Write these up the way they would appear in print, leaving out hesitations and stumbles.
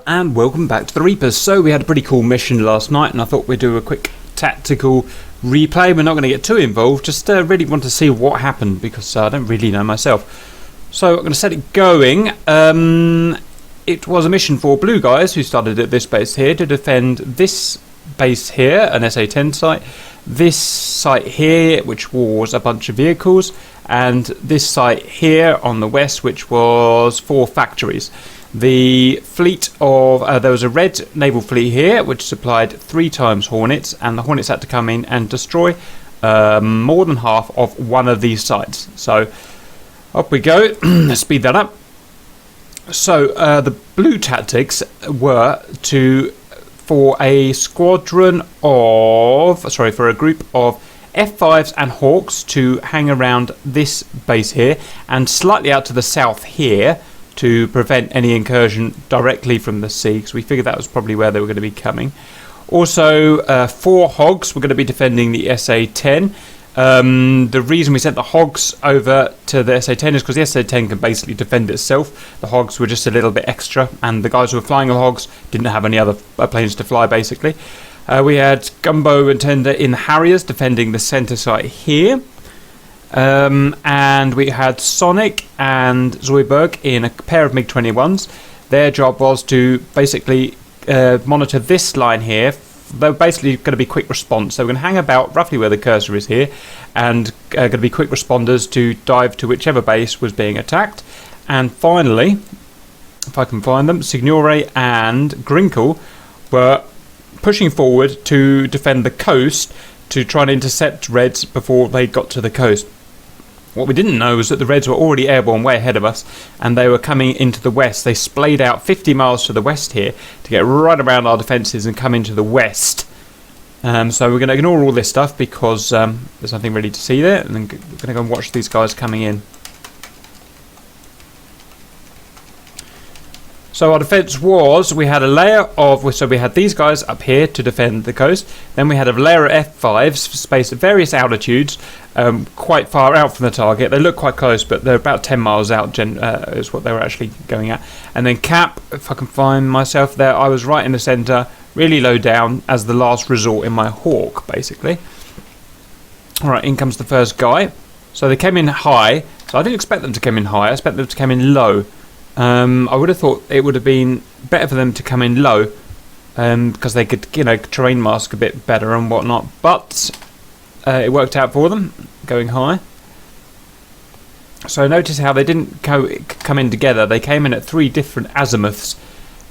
and welcome back to the Reapers. So we had a pretty cool mission last night, and I thought we'd do a quick tactical replay. We're not going to get too involved, just really want to see what happened, because I don't really know myself. So I'm going to set it going. It was a mission for blue guys who started at this base here to defend this base here, an SA-10 site, this site here, which was a bunch of vehicles, and this site here on the west, which was 4 factories. The fleet of there was a red naval fleet here which supplied 3 times Hornets, and the Hornets had to come in and destroy more than half of one of these sites. So up we go. Let's speed that up. So the blue tactics were for a group of F5s and Hawks to hang around this base here and slightly out to the south here to prevent any incursion directly from the sea, because we figured that was probably where they were going to be coming. Also, 4 Hogs were going to be defending the SA-10. The reason we sent the Hogs over to the SA-10 is because the SA-10 can basically defend itself. The Hogs were just a little bit extra, and the guys who were flying the Hogs didn't have any other planes to fly, basically. We had Gumbo and Tender in the Harriers defending the centre site here. And we had Sonic and Zoidberg in a pair of MiG-21s. Their job was to basically monitor this line here. They were basically going to be quick response. They were going to hang about roughly where the cursor is here, and going to be quick responders to dive to whichever base was being attacked. And finally, if I can find them, Signore and Grinkle were pushing forward to defend the coast to try and intercept Reds before they got to the coast. What we didn't know was that the Reds were already airborne way ahead of us, and they were coming into the west. They splayed out 50 miles to the west here to get right around our defences and come into the west. So we're going to ignore all this stuff because there's nothing really to see there, and then we're going to go and watch these guys coming in. So our defence was, we had a layer of, so we had these guys up here to defend the coast. Then we had a layer of F5s spaced at various altitudes, quite far out from the target. They look quite close, but they're about 10 miles out is what they were actually going at. And then Cap, if I can find myself there, I was right in the centre, really low down as the last resort in my Hawk, basically. Alright, in comes the first guy. So they came in high. So I didn't expect them to come in high, I expected them to come in low. I would have thought it would have been better for them to come in low, because they could, terrain mask a bit better and whatnot. But it worked out for them, going high. So notice how they didn't come in together. They came in at 3 different azimuths.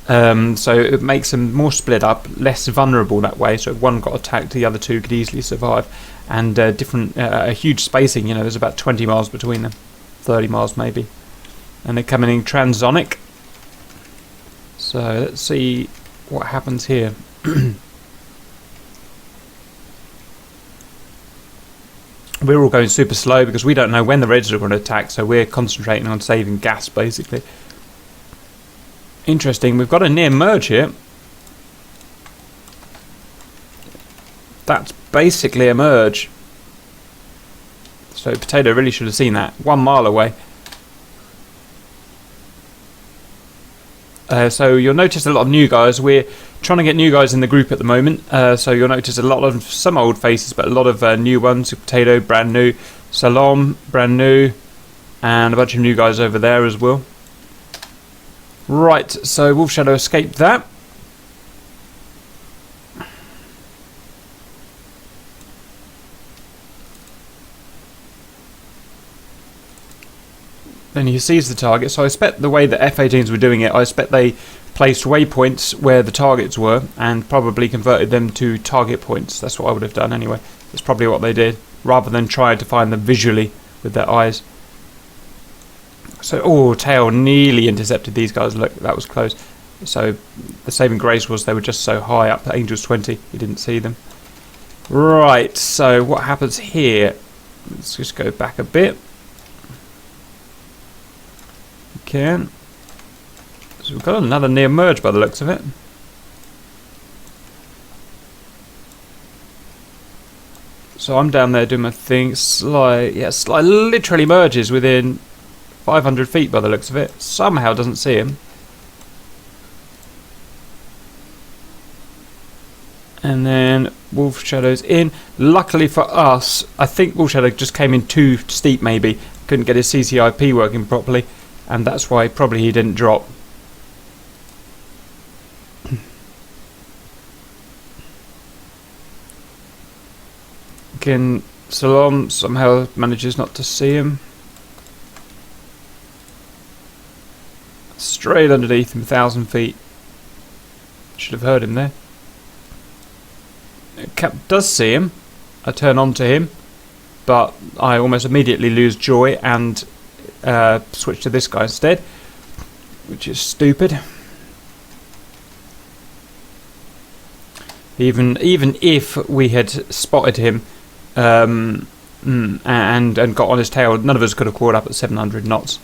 So it makes them more split up, less vulnerable that way. So if one got attacked, the other 2 could easily survive. And a huge spacing. There's about 20 miles between them, 30 miles maybe. And they're coming in transonic. So let's see what happens here. We're all going super slow because we don't know when the Reds are going to attack, so we're concentrating on saving gas, basically. Interesting, we've got a near merge here. That's basically a merge. So Potato really should have seen that. 1 mile away. So you'll notice a lot of new guys. We're trying to get new guys in the group at the moment. So you'll notice a lot of some old faces, but a lot of new ones. Potato, brand new. Salom, brand new. And a bunch of new guys over there as well. Right, so Wolf Shadow escaped that. Then he sees the target, so I expect the way that F-18s were doing it, I expect they placed waypoints where the targets were and probably converted them to target points. That's what I would have done anyway. That's probably what they did, rather than trying to find them visually with their eyes. So, tail nearly intercepted these guys. Look, that was close. So the saving grace was they were just so high up, Angels 20, he didn't see them. Right, so what happens here? Let's just go back a bit. Can. So we've got another near merge by the looks of it. So I'm down there doing my thing. Sly literally merges within 500 feet by the looks of it. Somehow doesn't see him. And then Wolf Shadow's in. Luckily for us, I think Wolf Shadow just came in too steep maybe. Couldn't get his CCIP working properly. And that's why probably he didn't drop. Again, Salom somehow manages not to see him. Straight underneath him, 1,000 feet. Should have heard him there. Cap does see him. I turn on to him, but I almost immediately lose joy and switch to this guy instead, which is stupid. Even if we had spotted him and got on his tail, none of us could have caught up at 700 knots.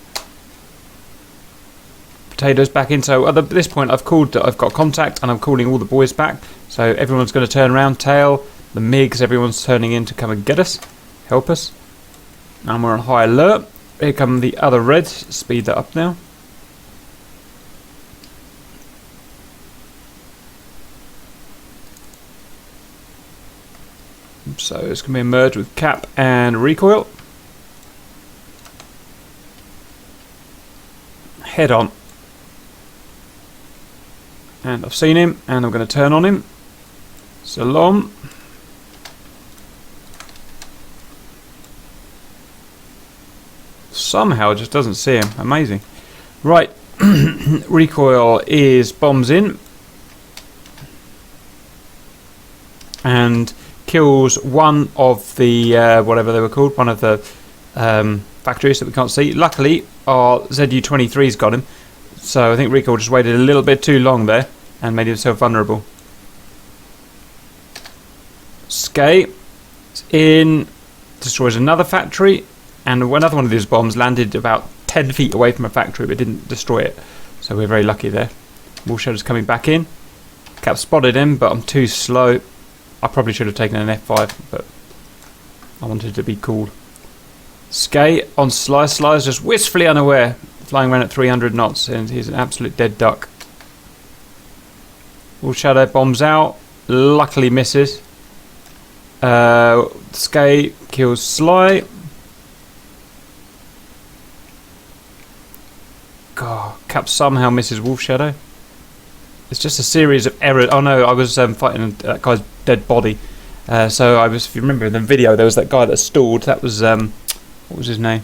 Potatoes back in. So at this point, I've got contact, and I'm calling all the boys back. So everyone's going to turn around. Tail, the MiGs, everyone's turning in to come and get us, help us. And we're on high alert. Here come the other Reds. Speed that up now. So it's going to be a merge with Cap and Recoil. Head on. And I've seen him, and I'm going to turn on him. Salom. Somehow just doesn't see him. Amazing. Right. Recoil is bombs in. And kills one of the, whatever they were called, one of the factories that we can't see. Luckily, our ZU-23's got him. So I think Recoil just waited a little bit too long there and made himself vulnerable. Skay is in, destroys another factory, and another one of these bombs landed about 10 feet away from a factory but didn't destroy it. So we're very lucky there. Wolf Shadow's coming back in. Cap spotted him, but I'm too slow. I probably should have taken an F5, but I wanted to be cool. Skay on Slice. Slice just wistfully unaware, flying around at 300 knots, and he's an absolute dead duck. Wolf Shadow bombs out, luckily misses. Skay kills Sly. God, Cap somehow misses Wolf Shadow. It's just a series of errors. Oh no, I was fighting that guy's dead body. So I was, if you remember in the video, there was that guy that stalled. That was, what was his name?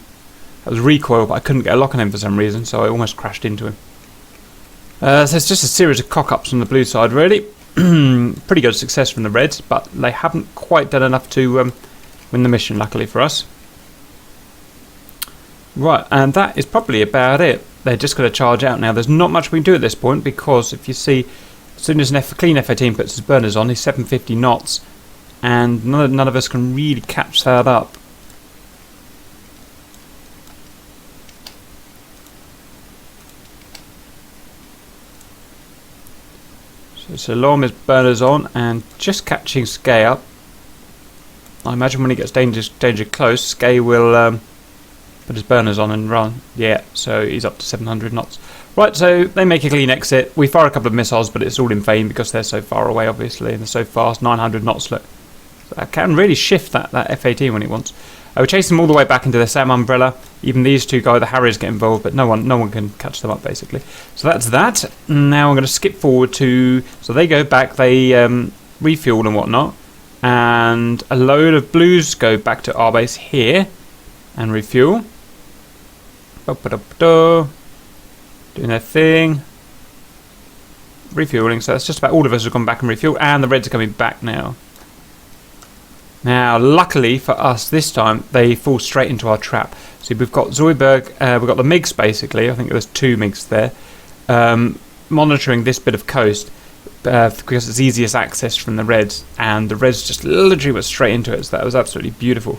That was Recoil, but I couldn't get a lock on him for some reason, so I almost crashed into him. So it's just a series of cock-ups from the blue side, really. Pretty good success from the Reds, but they haven't quite done enough to win the mission, luckily for us. Right, and that is probably about it. They're just going to charge out now. There's not much we can do at this point, because if you see, as soon as clean F-18 puts his burners on, he's 750 knots, and none of us can really catch that up. So Salom is burners on and just catching Skay up. I imagine when he gets danger close, Skay will put his burners on and run. Yeah, so he's up to 700 knots. Right, so they make a clean exit. We fire a couple of missiles, but it's all in vain because they're so far away, obviously, and they're so fast. 900 knots. Look, so that can really shift that F-18 when it wants. We chase them all the way back into the SAM umbrella. Even these two guys, the Harriers, get involved, but no one can catch them up, basically. So that's that. Now I'm going to skip forward to, so they go back, they refuel and whatnot, and a load of blues go back to our base here and refuel. Doing their thing. Refueling, so that's just about all of us have gone back and refueled, and the Reds are coming back now. Now, luckily for us this time, they fall straight into our trap. So we've got Zoidberg, we've got the MiGs basically, I think there's 2 MiGs there, monitoring this bit of coast because it's easiest access from the Reds, and the Reds just literally went straight into it, so that was absolutely beautiful.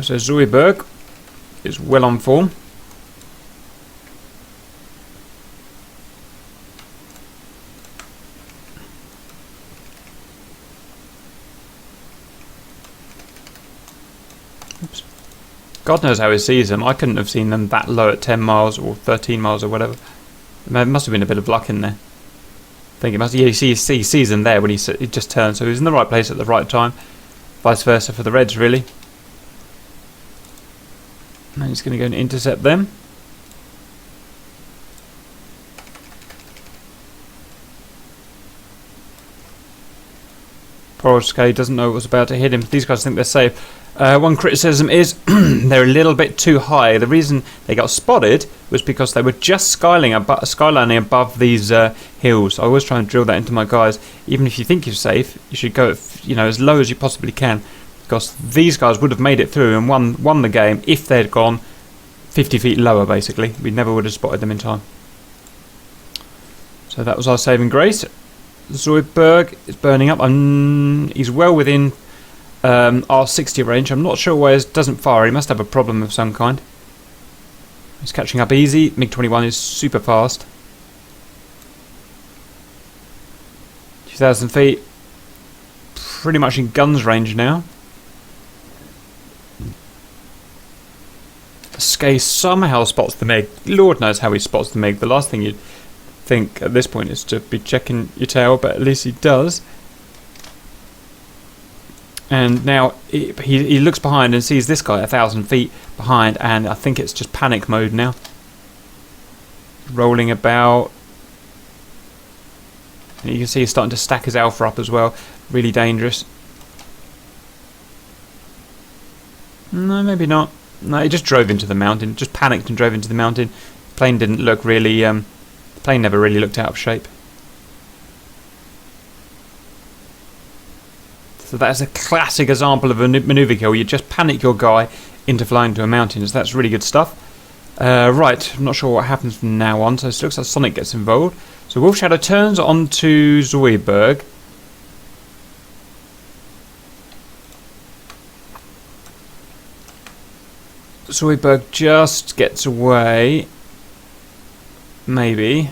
So Zoidberg is well on form. Oops. God knows how he sees them. I couldn't have seen them that low at 10 miles or 13 miles or whatever. There must have been a bit of luck in there. I think it must. Yeah, you sees them there when he just turned, so he was in the right place at the right time. Vice versa for the Reds, really. And he's going to go and intercept them. Porosky doesn't know what's about to hit him. These guys think they're safe. One criticism is they're a little bit too high. The reason they got spotted was because they were just skylining above these hills. I always try and drill that into my guys. Even if you think you're safe, you should go as low as you possibly can, because these guys would have made it through and won the game if they'd gone 50 feet lower. Basically, we never would have spotted them in time. So that was our saving grace. Zoidberg is burning up. He's well within our 60 range. I'm not sure why he doesn't fire. He must have a problem of some kind. He's catching up easy. MiG-21 is super fast. 2,000 feet. Pretty much in guns range now. Skay somehow spots the MiG. Lord knows how he spots the MiG. The last thing you'd think at this point is to be checking your tail, but at least he does. And now he looks behind and sees this guy 1,000 feet behind, and I think it's just panic mode now. Rolling about. And you can see he's starting to stack his alpha up as well. Really dangerous. No, maybe not. No, he just drove into the mountain. Just panicked and drove into the mountain. Plane didn't look really... the plane never really looked out of shape. So that's a classic example of a maneuver kill. You just panic your guy into flying to a mountain. So that's really good stuff. Right, I'm not sure what happens from now on. So it looks like Sonic gets involved. So Wolf Shadow turns onto Zoidberg. Zoidberg just gets away. Maybe.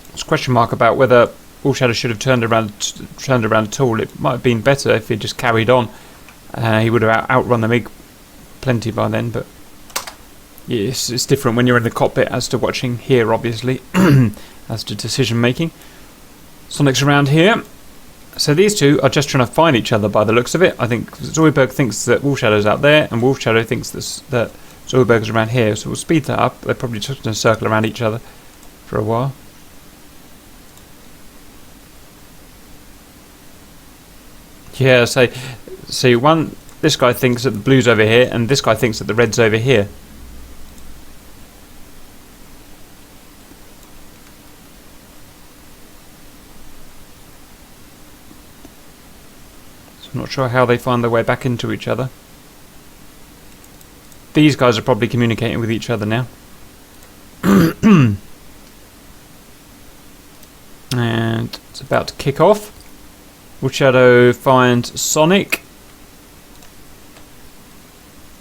There's a question mark about whether Wolf Shadow should have turned around at all. It might have been better if he just carried on. He would have outrun the MiG plenty by then, but yes, it's different when you're in the cockpit as to watching here, obviously, as to decision making. Sonic's around here. So these two are just trying to find each other by the looks of it. I think Zoidberg thinks that Wolf Shadow's out there, and Wolf Shadow thinks that Zoidberg's around here. So we'll speed that up. They're probably just going to circle around each other for a while. Yeah, so this guy thinks that the blue's over here, and this guy thinks that the red's over here. So I'm not sure how they find their way back into each other. These guys are probably communicating with each other now. And it's about to kick off. Wolf Shadow finds Sonic.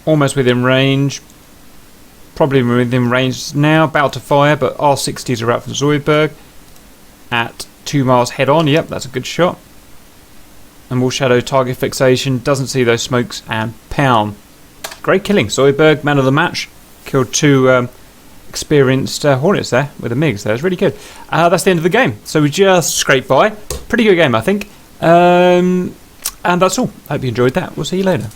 Almost within range. Probably within range now. About to fire, but R60s are out from Zoidberg. At 2 miles head on. Yep, that's a good shot. And Wolf Shadow target fixation. Doesn't see those smokes. And pound. Great killing. Zoidberg, man of the match. Killed 2 experienced Hornets there with the MiGs there. It's really good. That's the end of the game. So we just scraped by. Pretty good game, I think. And that's all. Hope you enjoyed that. We'll see you later.